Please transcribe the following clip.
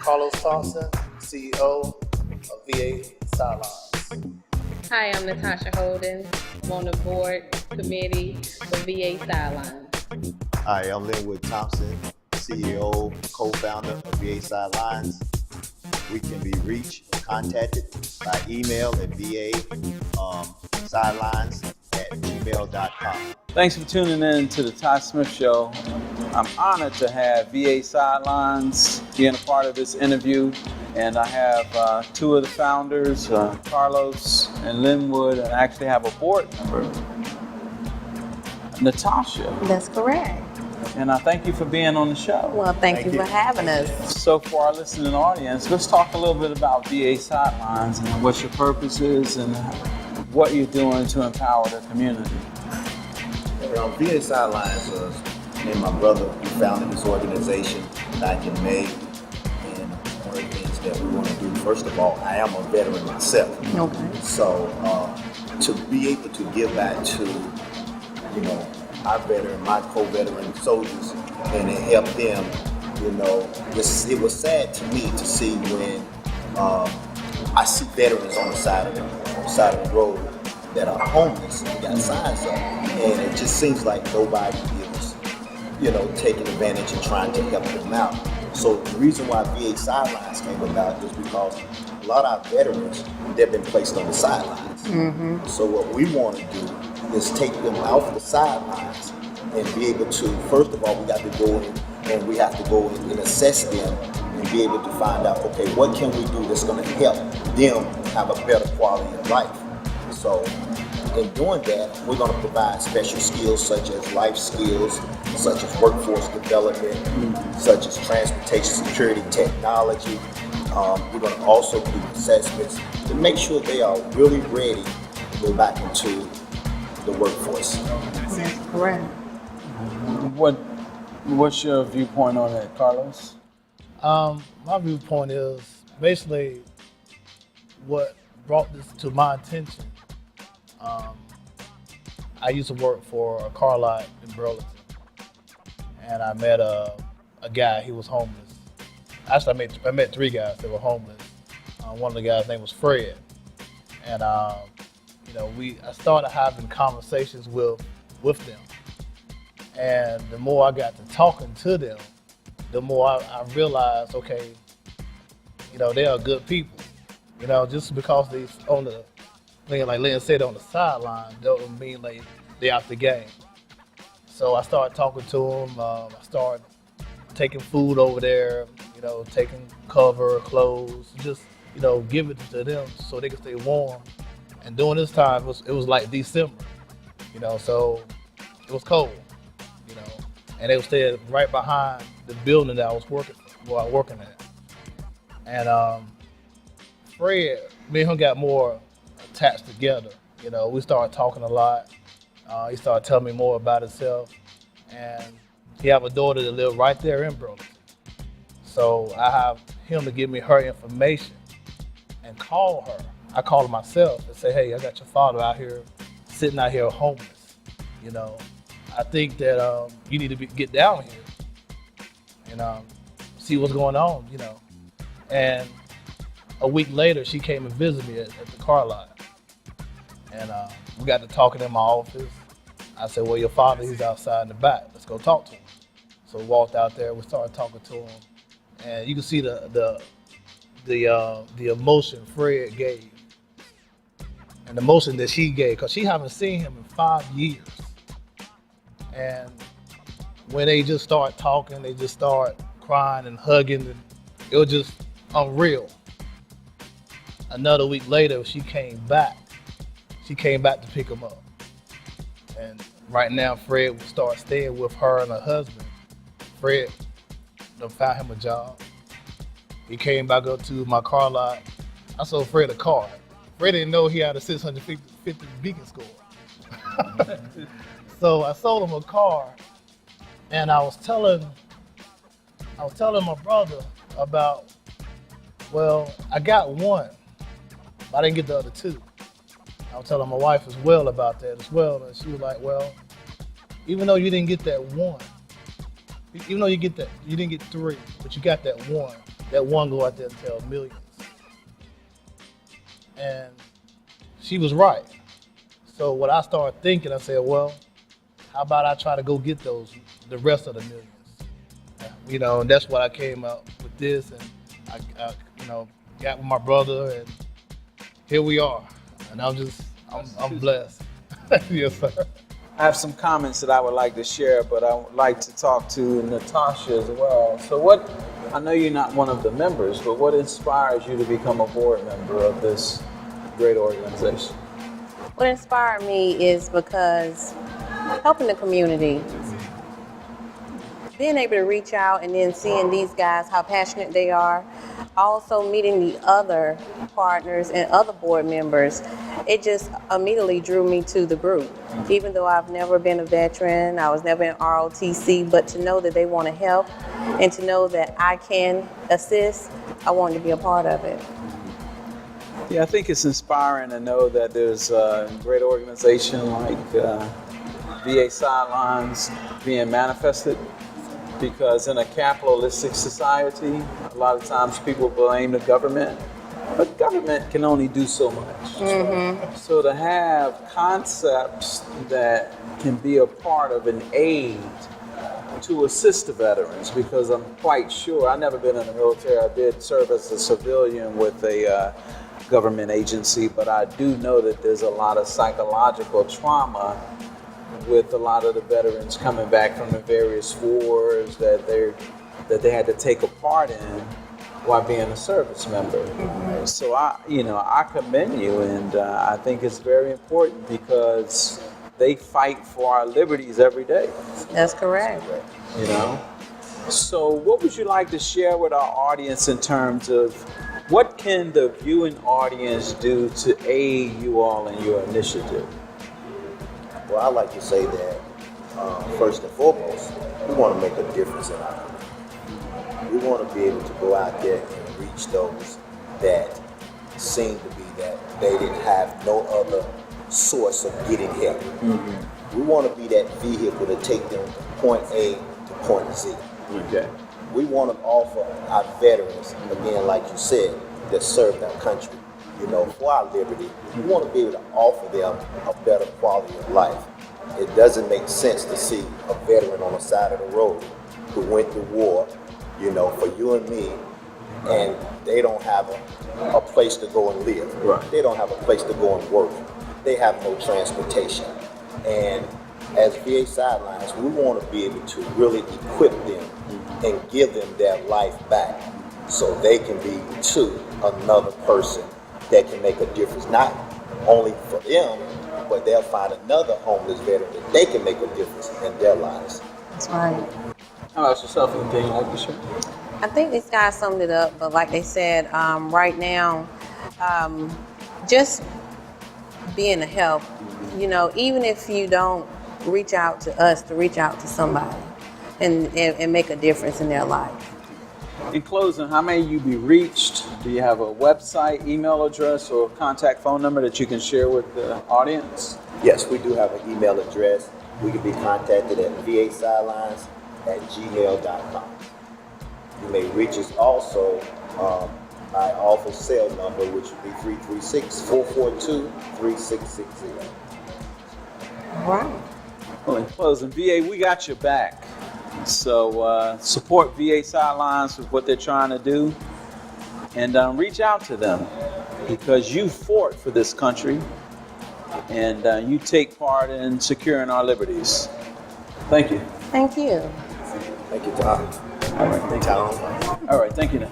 Carlos Thompson, CEO of VA Sidelines. Hi, I'm Natasha Holden. I'm on the board committee for VA Sidelines. Hi, I'm Linwood Thompson, CEO, co-founder of VA Sidelines. We can be reached or contacted by email at va sidelines@gmail.com. Thanks for tuning in to the Ty Smith Show. I'm honored to have VA Sidelines being a part of this interview. And I have two of the founders, Carlos and Linwood, and I actually have a board member, Natasha. That's correct. And I thank you for being on the show. Well, thank you for having us. So for our listening audience, let's talk a little bit about VA Sidelines and what your purpose is and what you're doing to empower the community. VA Sidelines, me and my brother, we founded this organization back in May. And one of the things that we want to do, first of all, I am a veteran myself. Okay. So to be able to give back to, our veteran, my co-veteran soldiers, and to help them, it was sad to me to see when I see veterans on the side of the road that are homeless and got signs up, and it just seems like nobody is, taking advantage and trying to help them out. So the reason why VA Sidelines came about is because a lot of our veterans, they've been placed on the sidelines. Mm-hmm. So what we want to do is take them off the sidelines and be able to, first of all, we got to go in and we have to go in and assess them and be able to find out, okay, what can we do that's going to help them have a better quality of life? So in doing that, we're going to provide special skills such as life skills, such as workforce development, such as transportation security technology. We're going to also do assessments to make sure they are really ready to go back into the workforce. That's correct. What's your viewpoint on that, Carlos? My viewpoint is basically what brought this to my attention. I used to work for a car lot in Burlington, and I met a guy. He was homeless. Actually, I met three guys that were homeless. One of the guys' name was Fred, and I started having conversations with them. And the more I got to talking to them, the more I realized, okay, they are good people. Just because they're on the, like Lynn said, on the sideline, don't mean like they're out the game. So I started talking to them. I started taking food over there, taking cover, clothes, just, give it to them so they can stay warm. And during this time, it was like December, so it was cold, and they were staying right behind the building that I was working at. And Fred, me and him got more attached together. We started talking a lot. He started telling me more about himself, and he have a daughter that live right there in Burlington. So I have him to give me her information and call her. I call her myself and say, hey, I got your father out here, sitting out here homeless. I think that you need to get down here and see what's going on, And a week later, she came and visited me at the car lot. And we got to talking in my office. I said, well, your father, he's outside in the back. Let's go talk to him. So we walked out there, we started talking to him. And you can see the emotion Fred gave. And the emotion that she gave, because she haven't seen him in 5 years. And when they just start talking, they just start crying and hugging, and it was just unreal. Another week later, she came back. She came back to pick him up. And right now, Fred will start staying with her and her husband. Fred done found him a job. He came back up to my car lot. I sold Fred a car. Fred didn't know he had a 650 beacon score. So I sold him a car, and I was telling my brother about, well, I got one, but I didn't get the other two. I was telling my wife as well about that as well, and she was like, well, even though you didn't get that one, even though you didn't get three, but you got that one, let one go out there and tell millions. And she was right. So what I started thinking, I said, well, how about I try to go get the rest of the millions? And that's what I came out with this, and I got with my brother, and here we are. And I'm blessed. Yes, sir. I have some comments that I would like to share, but I would like to talk to Natasha as well. So I know you're not one of the members, but what inspires you to become a board member of this great organization? What inspired me is because helping the community, being able to reach out and then seeing these guys, how passionate they are, also meeting the other partners and other board members, it just immediately drew me to the group. Even though I've never been a veteran, I was never in ROTC, but to know that they want to help and to know that I can assist, I wanted to be a part of it. Yeah, I think it's inspiring to know that there's a great organization like VA Sidelines being manifested, because in a capitalistic society, a lot of times people blame the government, but government can only do so much. Mm-hmm. So to have concepts that can be a part of an aid to assist the veterans, because I'm quite sure, I've never been in the military, I did serve as a civilian with a government agency, but I do know that there's a lot of psychological trauma with a lot of the veterans coming back from the various wars that they had to take a part in while being a service member. Mm-hmm. So I commend you, and I think it's very important because they fight for our liberties every day. That's correct. So what would you like to share with our audience in terms of what can the viewing audience do to aid you all in your initiative? Well, I like to say that first and foremost, we want to make a difference in our community. We want to be able to go out there and reach those that seem to be that they didn't have no other source of getting help. Mm-hmm. We want to be that vehicle to take them from point A to point Z. Okay. We want to offer our veterans, again, like you said, that served our country, for our liberty. We want to be able to offer them a better quality of life. It doesn't make sense to see a veteran on the side of the road who went to war, for you and me, and they don't have a place to go and live. Right. They don't have a place to go and work. They have no transportation. And as VA Sidelines, we want to be able to really equip them and give them their life back so they can be to another person that can make a difference, not only for them, but they'll find another homeless veteran that they can make a difference in their lives. That's right. How about yourself? Anything like to share? I think these guys summed it up, but like they said, right now, just being a help, even if you don't reach out to us, to reach out to somebody and make a difference in their life. In closing, how may you be reached? Do you have a website, email address, or contact phone number that you can share with the audience? Yes, we do have an email address. We can be contacted at vasidlines@gmail.com. You may reach us also by office cell number, which would be 336-442-3660. Right. Well, in closing, VA, we got your back. So support VA Sidelines with what they're trying to do, and reach out to them, because you fought for this country, and you take part in securing our liberties. Thank you. Thank you. Thank you, Tom. All right, thank you. Tom. All right, thank you now.